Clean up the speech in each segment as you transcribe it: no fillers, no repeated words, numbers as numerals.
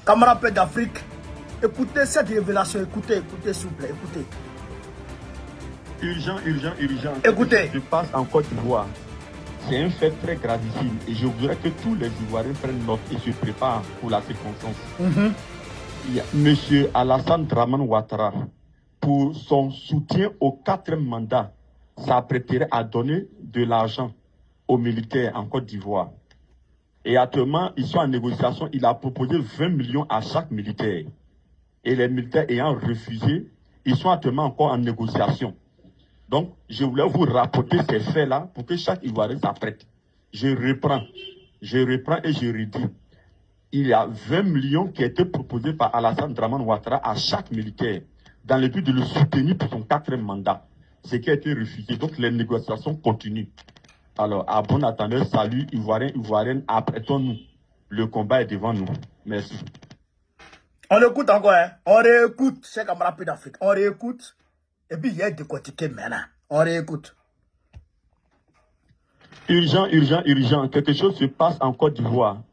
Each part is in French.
Camarades d'Afrique, écoutez cette révélation, écoutez, s'il vous plaît, écoutez. Urgent. Écoutez. Ce qui se passe en Côte d'Ivoire, c'est un fait très gravissime et je voudrais que tous les Ivoiriens prennent note et se préparent pour la circonstance. Il y a M. Alassane Dramane Ouattara, pour son soutien au 4e mandat, s'apprêterait à donner de l'argent aux militaires en Côte d'Ivoire. Et actuellement, ils sont en négociation. Il a proposé 20 millions à chaque militaire. Et les militaires ayant refusé, ils sont actuellement encore en négociation. Donc, je voulais vous rapporter ces faits-là pour que chaque Ivoirien s'apprête. Je reprends et je redis. Il y a 20 millions qui ont été proposés par Alassane Dramane Ouattara à chaque militaire dans le but de le soutenir pour son 4e mandat. Ce qui a été refusé. Donc, les négociations continuent. Alors, à bon attendeur, salut Ivoiriens, Ivoiriennes, apprêtons-nous. Le combat est devant nous. Merci. On écoute encore, hein? On réécoute, chers camarades d'Afrique. On réécoute. Et puis, il y a décortiqué maintenant. On réécoute. Urgent. Quelque chose se passe en Côte d'Ivoire.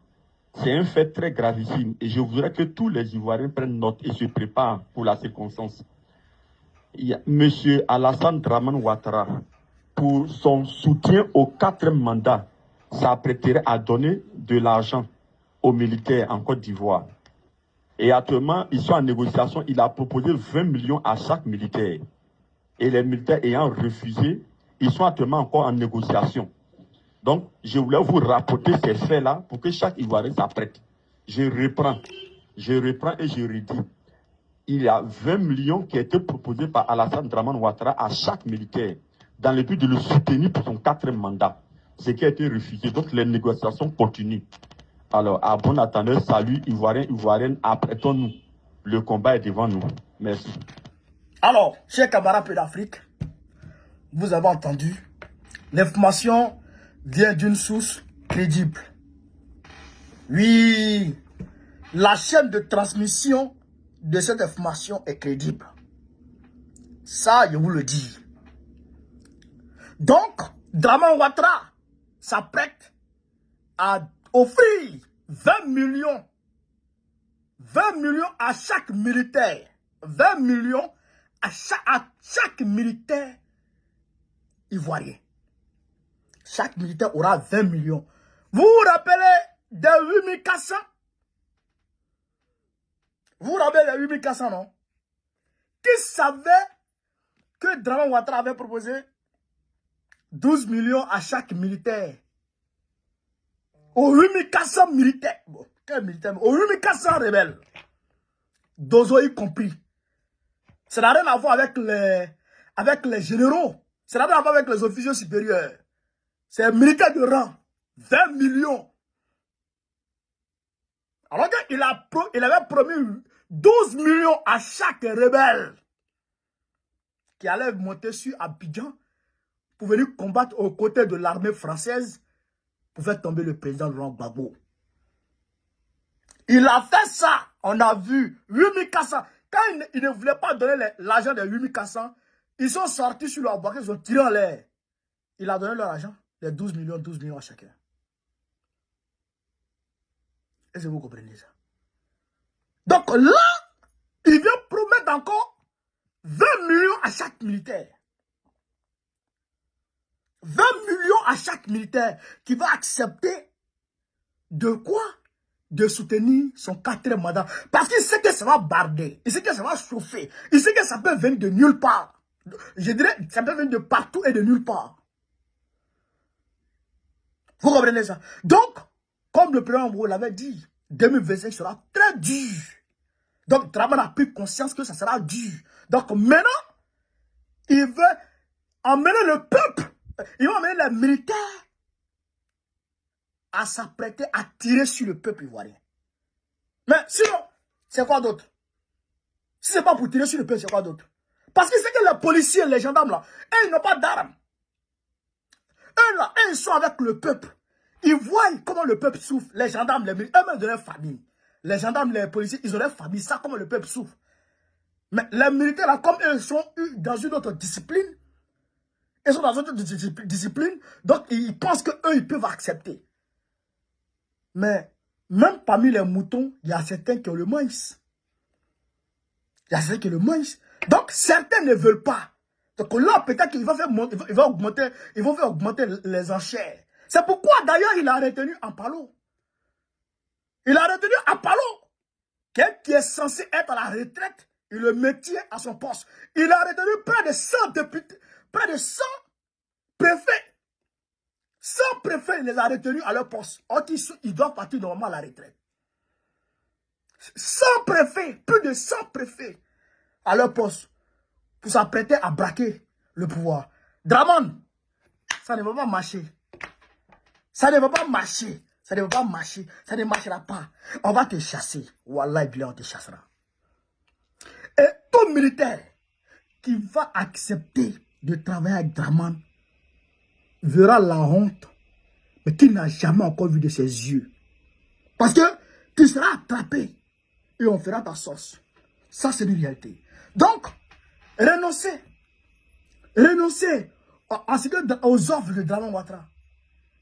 C'est un fait très gravissime et je voudrais que tous les Ivoiriens prennent note et se préparent pour la circonstance. Il y a M. Alassane Dramane Ouattara, pour son soutien au 4e mandat, s'apprêterait à donner de l'argent aux militaires en Côte d'Ivoire. Et actuellement, ils sont en négociation. Il a proposé 20 millions à chaque militaire. Et les militaires ayant refusé, ils sont actuellement encore en négociation. Donc, je voulais vous rapporter ces faits-là pour que chaque Ivoirien s'apprête. Je reprends et je redis. Il y a 20 millions qui ont été proposés par Alassane Dramane Ouattara à chaque militaire dans le but de le soutenir pour son 4e mandat. Ce qui a été refusé. Donc, les négociations continuent. Alors, à bon attendeur, salut Ivoiriens, Ivoiriennes, apprêtons-nous. Le combat est devant nous. Merci. Alors, chers camarades d'Afrique, vous avez entendu, l'information vient d'une source crédible. Oui, la chaîne de transmission de cette information est crédible. Ça, je vous le dis. Donc, Dramane Ouattara s'apprête à offrir 20 millions à chaque militaire. 20 millions à chaque militaire ivoirien. Chaque militaire aura 20 millions. Vous vous rappelez des 8400? Vous vous rappelez des 8400, non? Qui savait que Dramane Ouattara avait proposé 12 millions à chaque militaire? Aux 8400 militaires. Bon, quel militaire? Aux 8400 rebelles. Dozo y compris. Ça n'a rien à voir avec les généraux. Ça n'a rien à voir avec les officiers supérieurs. C'est un militaire de rang. 20 millions. Alors qu'il avait promis 12 millions à chaque rebelle qui allait monter sur Abidjan pour venir combattre aux côtés de l'armée française pour faire tomber le président Laurent Gbagbo. Il a fait ça. On a vu 8400. Quand il ne voulait pas donner l'argent des 8400, ils sont sortis sur leur barque, ils ont tiré en l'air. Il a donné leur argent, les 12 millions à chacun. Est-ce que vous comprenez ça? Donc là, il vient promettre encore 20 millions à chaque militaire. 20 millions à chaque militaire qui va accepter de quoi? De soutenir son 4e mandat. Parce qu'il sait que ça va barder. Il sait que ça va chauffer. Il sait que ça peut venir de nulle part. Je dirais, ça peut venir de partout et de nulle part. Vous comprenez ça? Donc, comme le président vous l'avait dit, 2025 sera très dur. Donc, Dramane a pris conscience que ça sera dur. Donc, maintenant, il veut emmener le peuple. Il va emmener les militaires à s'apprêter à tirer sur le peuple ivoirien. Mais sinon, c'est quoi d'autre? Si ce n'est pas pour tirer sur le peuple, c'est quoi d'autre? Parce que c'est que les policiers, les gendarmes là, eux, ils n'ont pas d'armes. Eux là, ils sont avec le peuple. Ils voient comment le peuple souffre. Les gendarmes, les militaires, eux-mêmes de leur famille. Les gendarmes, les policiers, ils ont leur famille. Ça, comment le peuple souffre. Mais les militaires là, comme eux sont dans une autre discipline, ils sont dans une autre discipline, donc ils pensent qu'eux, ils peuvent accepter. Mais même parmi les moutons, il y a certains qui ont le maïs. Il y a certains qui ont le maïs. Donc, certains ne veulent pas. Donc là, peut-être qu'ils vont faire augmenter les enchères. C'est pourquoi, d'ailleurs, il a retenu Ampalo. Il a retenu Ampalo, qui est censé être à la retraite, et le métier à son poste. Il a retenu près de 100 députés, près de 100 préfets. 100 préfets, il les a retenus à leur poste. Or, ils doivent partir normalement à la retraite. 100 préfets, plus de 100 préfets à leur poste pour s'apprêter à braquer le pouvoir. Draman, ça ne va pas marcher. Ça ne va pas marcher. Ça ne va pas marcher. Ça ne marchera pas. On va te chasser. Wallah, on te chassera. Et tout militaire qui va accepter de travailler avec Draman verra la honte, mais qu'il n'a jamais encore vu de ses yeux. Parce que tu seras attrapé et on fera ta sauce. Ça, c'est une réalité. Donc, renoncez aux offres de Draman Ouattara.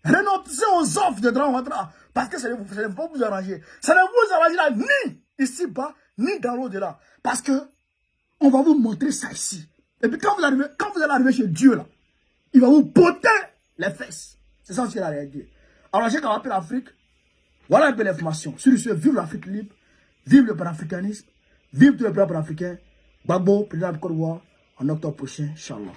Renoncez aux offres de Draman Ouattara. Parce que ça ne va pas vous arranger. Ça ne vous arrangera ni ici-bas, ni dans l'au-delà. Parce que on va vous montrer ça ici. Et puis quand vous allez arriver chez Dieu, là, il va vous botter les fesses. C'est ça aussi la réalité. Alors, j'ai qu'à appeler l'Afrique. Voilà un peu l'information. Sur ce, vive l'Afrique libre, vive le panafricanisme, vive tous les peuples africains. Gbagbo, président de Côte d'Ivoire, en octobre prochain, Inch'Allah.